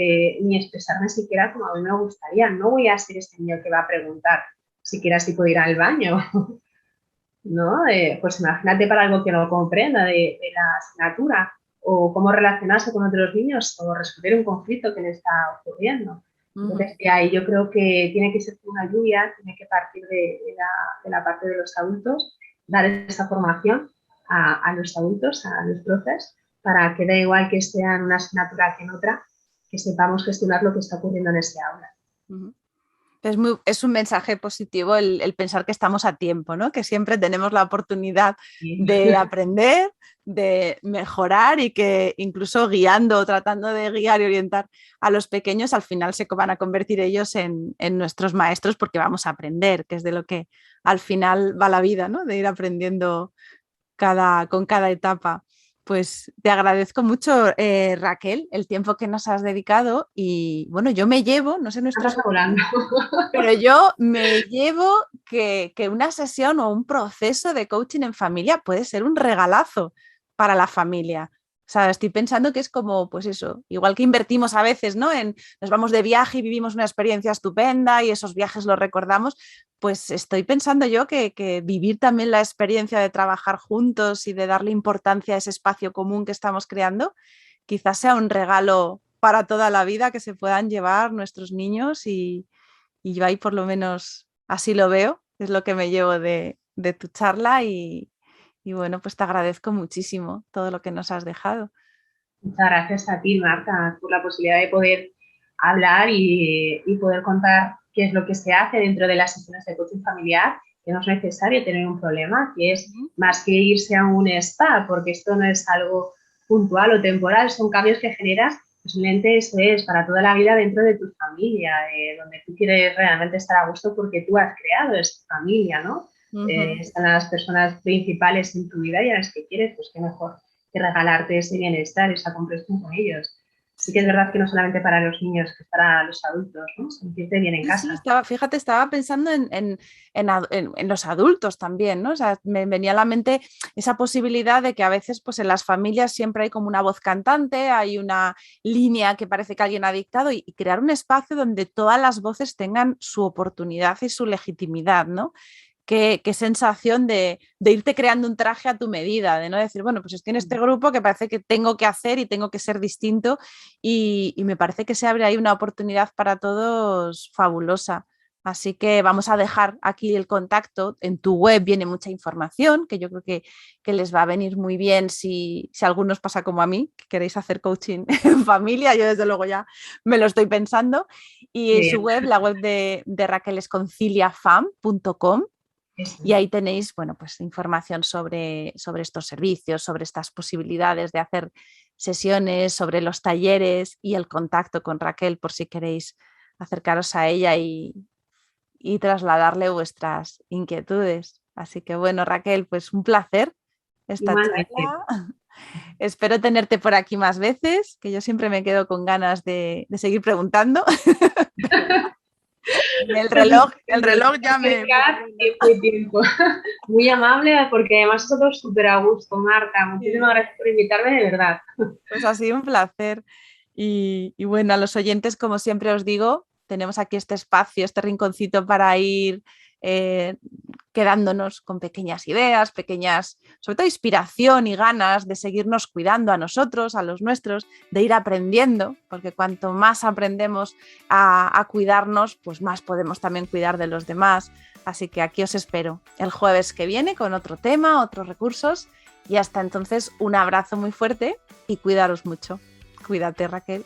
ni expresarme siquiera como a mí me gustaría. No voy a ser ese niño que va a preguntar siquiera si puedo ir al baño, ¿no? Pues imagínate para algo que no comprenda de la asignatura o cómo relacionarse con otros niños o resolver un conflicto que le está ocurriendo. Entonces, de ahí yo creo que tiene que ser una lluvia, tiene que partir de la parte de los adultos, dar esa formación a los adultos, a los profes, para que da igual que sea en una asignatura que en otra, que sepamos gestionar lo que está ocurriendo en ese aula. Es un mensaje positivo el pensar que estamos a tiempo, ¿no? Que siempre tenemos la oportunidad de aprender, de mejorar y que incluso guiando, tratando de guiar y orientar a los pequeños, al final se van a convertir ellos en nuestros maestros porque vamos a aprender, que es de lo que al final va la vida, ¿no? De ir aprendiendo con cada etapa. Pues te agradezco mucho, Raquel, el tiempo que nos has dedicado y bueno, yo me llevo, no sé nuestros... Pero yo me llevo que una sesión o un proceso de coaching en familia puede ser un regalazo para la familia. O sea, estoy pensando que es como, pues eso, igual que invertimos a veces, ¿no? Nos vamos de viaje y vivimos una experiencia estupenda y esos viajes los recordamos, pues estoy pensando yo que vivir también la experiencia de trabajar juntos y de darle importancia a ese espacio común que estamos creando, quizás sea un regalo para toda la vida que se puedan llevar nuestros niños y yo ahí por lo menos así lo veo, es lo que me llevo de tu charla y bueno, pues te agradezco muchísimo todo lo que nos has dejado. Muchas gracias a ti, Marta, por la posibilidad de poder hablar y poder contar qué es lo que se hace dentro de las sesiones de coaching familiar, que no es necesario tener un problema, que es más que irse a un spa, porque esto no es algo puntual o temporal, son cambios que generas, posiblemente eso es para toda la vida dentro de tu familia, donde tú quieres realmente estar a gusto porque tú has creado esta familia, ¿no? Están las personas principales en tu vida y a las que quieres, pues qué mejor que regalarte ese bienestar, esa comprensión con ellos. Sí que es verdad que no solamente para los niños, que es para los adultos, ¿no? Sentirte bien en casa. Sí, estaba pensando en los adultos también, ¿no? O sea, me venía a la mente esa posibilidad de que a veces pues en las familias siempre hay como una voz cantante, hay una línea que parece que alguien ha dictado y crear un espacio donde todas las voces tengan su oportunidad y su legitimidad, ¿no? Qué sensación de irte creando un traje a tu medida, de no decir, bueno, pues estoy en este grupo que parece que tengo que hacer y tengo que ser distinto y me parece que se abre ahí una oportunidad para todos fabulosa. Así que vamos a dejar aquí el contacto. En tu web viene mucha información que yo creo que les va a venir muy bien si a algunos pasa como a mí, que queréis hacer coaching en familia. Yo desde luego ya me lo estoy pensando. Y Bien. su web, la web de Raquel es conciliafam.com. Y ahí tenéis, bueno, pues información sobre estos servicios, sobre estas posibilidades de hacer sesiones, sobre los talleres y el contacto con Raquel por si queréis acercaros a ella y trasladarle vuestras inquietudes. Así que bueno, Raquel, pues un placer esta charla. Espero tenerte por aquí más veces, que yo siempre me quedo con ganas de seguir preguntando. El reloj ya me... Tiempo y tiempo. Muy amable, porque además nosotros súper a gusto, Marta. Muchísimas gracias por invitarme, de verdad. Pues ha sido un placer. Y bueno, a los oyentes, como siempre os digo, tenemos aquí este espacio, este rinconcito para ir quedándonos con pequeñas ideas, pequeñas, sobre todo inspiración y ganas de seguirnos cuidando a nosotros, a los nuestros, de ir aprendiendo, porque cuanto más aprendemos a cuidarnos, pues más podemos también cuidar de los demás. Así que aquí os espero el jueves que viene con otro tema, otros recursos, y hasta entonces un abrazo muy fuerte y cuidaros mucho. Cuídate, Raquel.